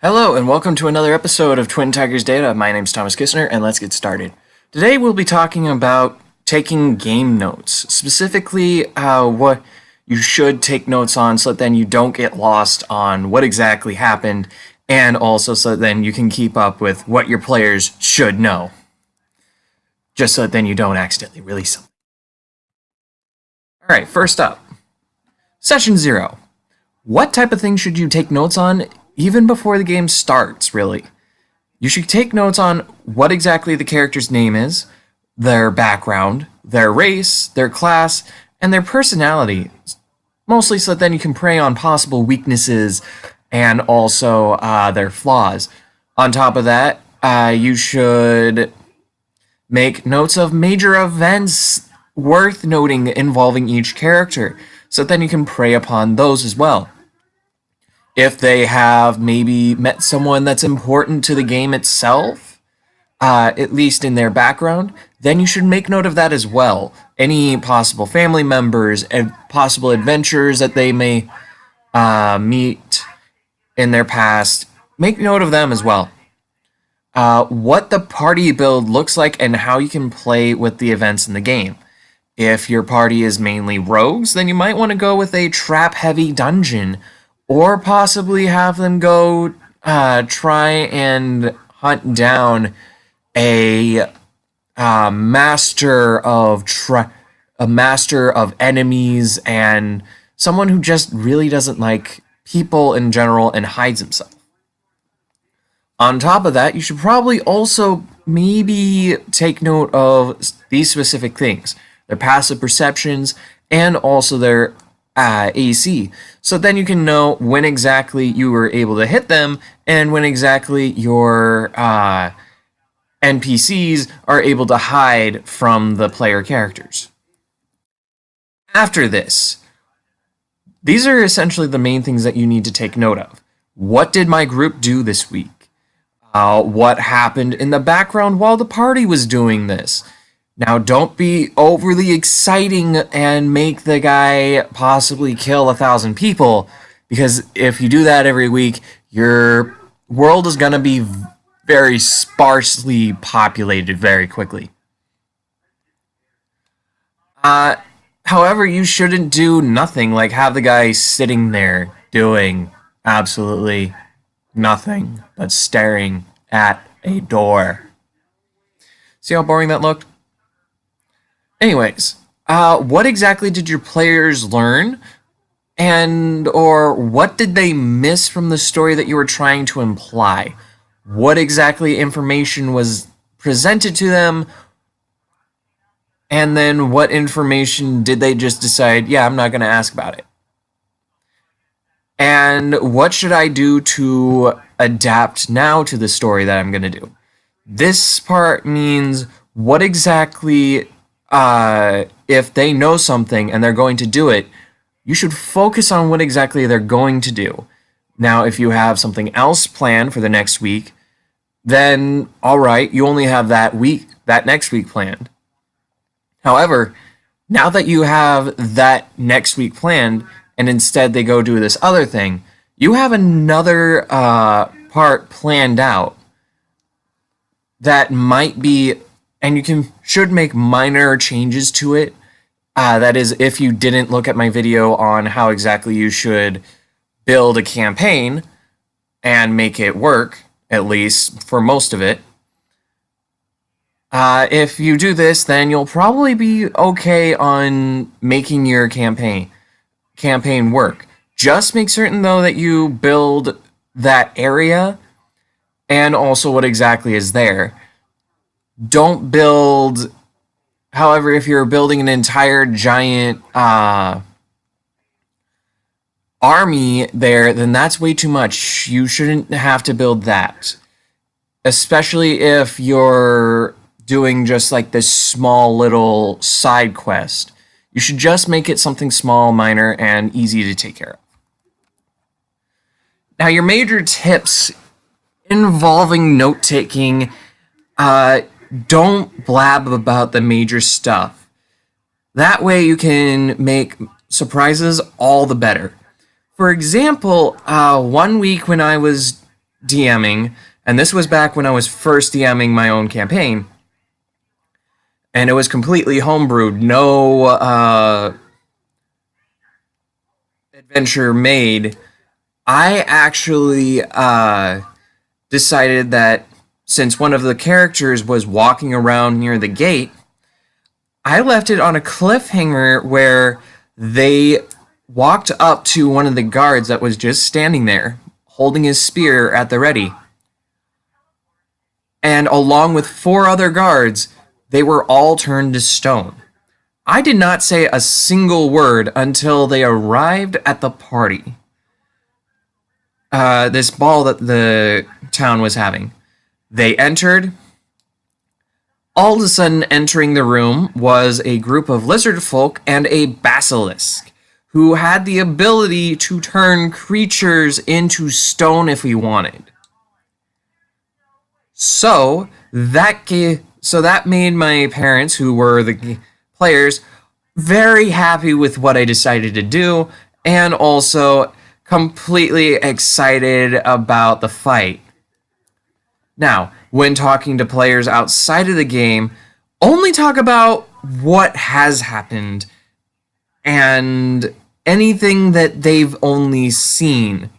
Hello, and welcome to another episode of Twin Tigers Data. My name's Thomas Kissner, and let's get started. Today we'll be talking about taking game notes, specifically what you should take notes on so that then you don't get lost on what exactly happened, and also so that then you can keep up with what your players should know, just so that then you don't accidentally release something. Alright, first up, Session 0. What type of things should you take notes on even before the game starts, really? You should take notes on what exactly the character's name is, their background, their race, their class, and their personality. Mostly so that then you can prey on possible weaknesses and also their flaws. On top of that, you should make notes of major events worth noting involving each character, so that then you can prey upon those as well. If they have maybe met someone that's important to the game itself, at least in their background, then you should make note of that as well. Any possible family members and possible adventures that they may meet in their past, make note of them as well. What the party build looks like and how you can play with the events in the game. If your party is mainly rogues, then you might want to go with a trap-heavy dungeon, or possibly have them go try and hunt down a master of enemies and someone who just really doesn't like people in general and hides himself. On top of that, you should probably also maybe take note of these specific things: their passive perceptions and also their AC, so then you can know when exactly you were able to hit them and when exactly your NPCs are able to hide from the player characters. After this, these are essentially the main things that you need to take note of. What did my group do this week? What happened in the background while the party was doing this? Now, don't be overly exciting and make the guy possibly kill 1,000 people, because if you do that every week, your world is going to be very sparsely populated very quickly. However, you shouldn't do nothing, like have the guy sitting there doing absolutely nothing but staring at a door. See how boring that looked? Anyways, what exactly did your players learn, or what did they miss from the story that you were trying to imply? What exactly information was presented to them, and then what information did they just decide, yeah, I'm not going to ask about it? And what should I do to adapt now to the story that I'm going to do? This part means what exactly... if they know something and they're going to do it, you should focus on what exactly they're going to do. Now, if you have something else planned for the next week, then alright, you only have that next week planned. However, now that you have that next week planned, and instead they go do this other thing, you have another part planned out that might be, and you should make minor changes to it. That is, if you didn't look at my video on how exactly you should build a campaign and make it work, at least for most of it. If you do this, then you'll probably be okay on making your campaign work. Just make certain, though, that you build that area and also what exactly is there. Don't build, however, if you're building an entire giant army there, then that's way too much. You shouldn't have to build that. Especially if you're doing just like this small little side quest. You should just make it something small, minor, and easy to take care of. Now, your major tips involving note-taking, don't blab about the major stuff. That way you can make surprises all the better. For example, one week when I was DMing, and this was back when I was first DMing my own campaign, and it was completely homebrewed, no adventure made. I actually decided that since one of the characters was walking around near the gate, I left it on a cliffhanger where they walked up to one of the guards that was just standing there, holding his spear at the ready. And along with 4 other guards, they were all turned to stone. I did not say a single word until they arrived at the party. This ball that the town was having. They entered. All of a sudden, entering the room was a group of lizard folk and a basilisk, who had the ability to turn creatures into stone if we wanted. So that made my parents, who were the players, very happy with what I decided to do, and also completely excited about the fight. Now, when talking to players outside of the game, only talk about what has happened and anything that they've only seen.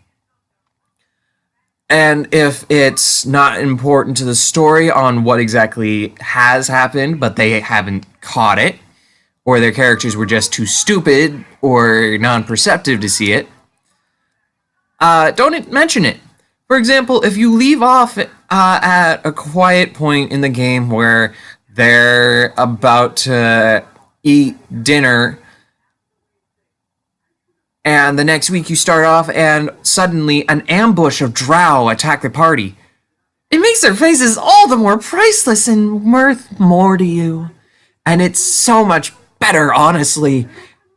And if it's not important to the story on what exactly has happened, but they haven't caught it, or their characters were just too stupid or non-perceptive to see it, don't mention it. For example, if you leave off at a quiet point in the game where they're about to eat dinner, and the next week you start off and suddenly an ambush of drow attack the party, it makes their faces all the more priceless and worth more to you. And it's so much better, honestly.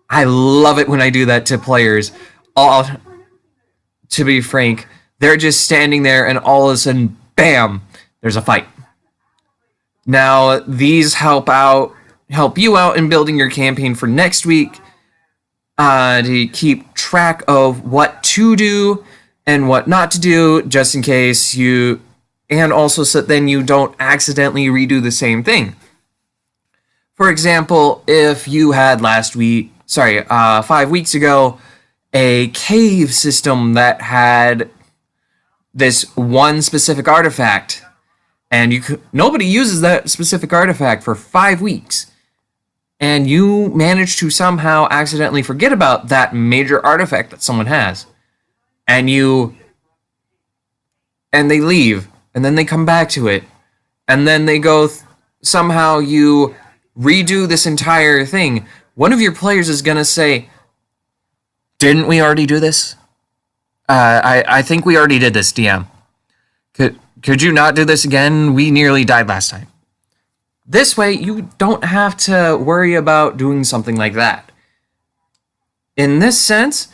I love it when I do that to players. To be frank, they're just standing there and all of a sudden, bam, there's a fight. Now, these help you out in building your campaign for next week, to keep track of what to do and what not to do, just in case and also so then you don't accidentally redo the same thing. For example, if you had 5 weeks ago, a cave system that had this one specific artifact, and nobody uses that specific artifact for 5 weeks, and you manage to somehow accidentally forget about that major artifact that someone has, and they leave, and then they come back to it, and then they go somehow you redo this entire thing. One of your players is going to say, "Didn't we already do this? I think we already did this, DM. Could you not do this again? We nearly died last time." This way, you don't have to worry about doing something like that. In this sense,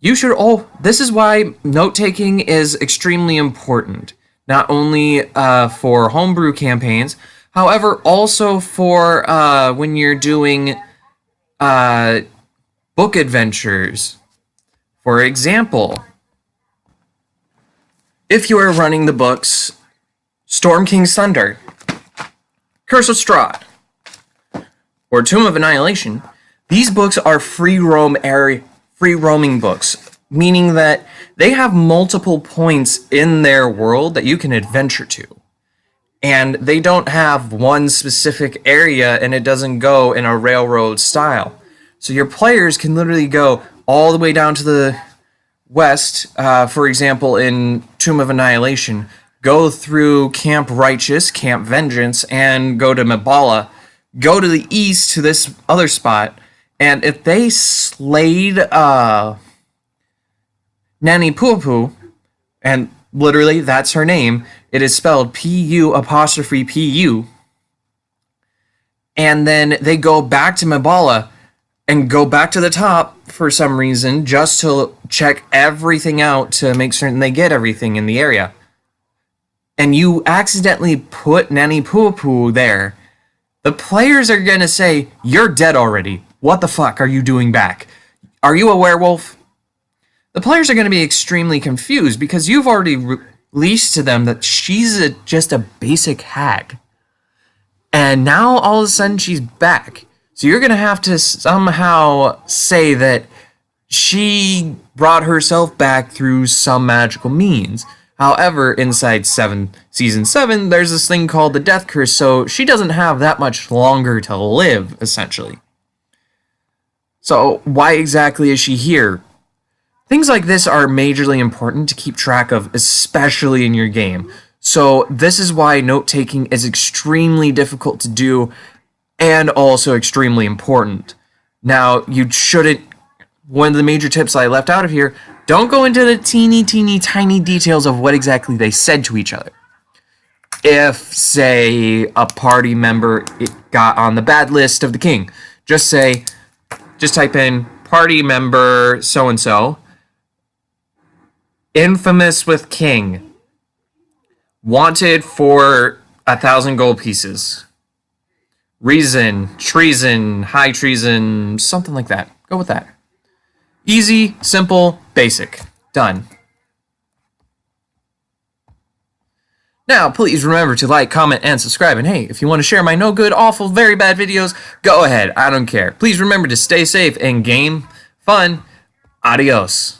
this is why note-taking is extremely important. Not only for homebrew campaigns, however, also for when you're doing book adventures. For example, if you are running the books Storm King's Thunder, Curse of Strahd, or Tomb of Annihilation, these books are free roaming books, meaning that they have multiple points in their world that you can adventure to. And they don't have one specific area, and it doesn't go in a railroad style. So your players can literally go all the way down to the west, for example, in Tomb of Annihilation, go through Camp Righteous, Camp Vengeance, and go to Mabala, go to the east to this other spot, and if they slayed Nani Puapu, and literally that's her name, it is spelled P-U''Pu, and then they go back to Mabala and go back to the top for some reason just to check everything out to make certain they get everything in the area, and you accidentally put Nani Puapu there, the players are going to say, "You're dead already. What the fuck are you doing back? Are you a werewolf?" The players are going to be extremely confused because you've already least to them that she's just a basic hag. And now all of a sudden she's back. So you're going to have to somehow say that she brought herself back through some magical means. However, inside season 7, there's this thing called the Death Curse, so she doesn't have that much longer to live, essentially. So why exactly is she here? Things like this are majorly important to keep track of, especially in your game. So this is why note-taking is extremely difficult to do and also extremely important. Now, you shouldn't, one of the major tips I left out of here, don't go into the teeny tiny details of what exactly they said to each other. If, say, a party member got on the bad list of the king, just type in party member so-and-so, infamous with king, wanted for 1,000 gold pieces, reason, treason, high treason, something like that. Go with that. Easy, simple, basic. Done. Now, please remember to like, comment, and subscribe. And hey, if you want to share my no good, awful, very bad videos, go ahead. I don't care. Please remember to stay safe and game fun. Adios.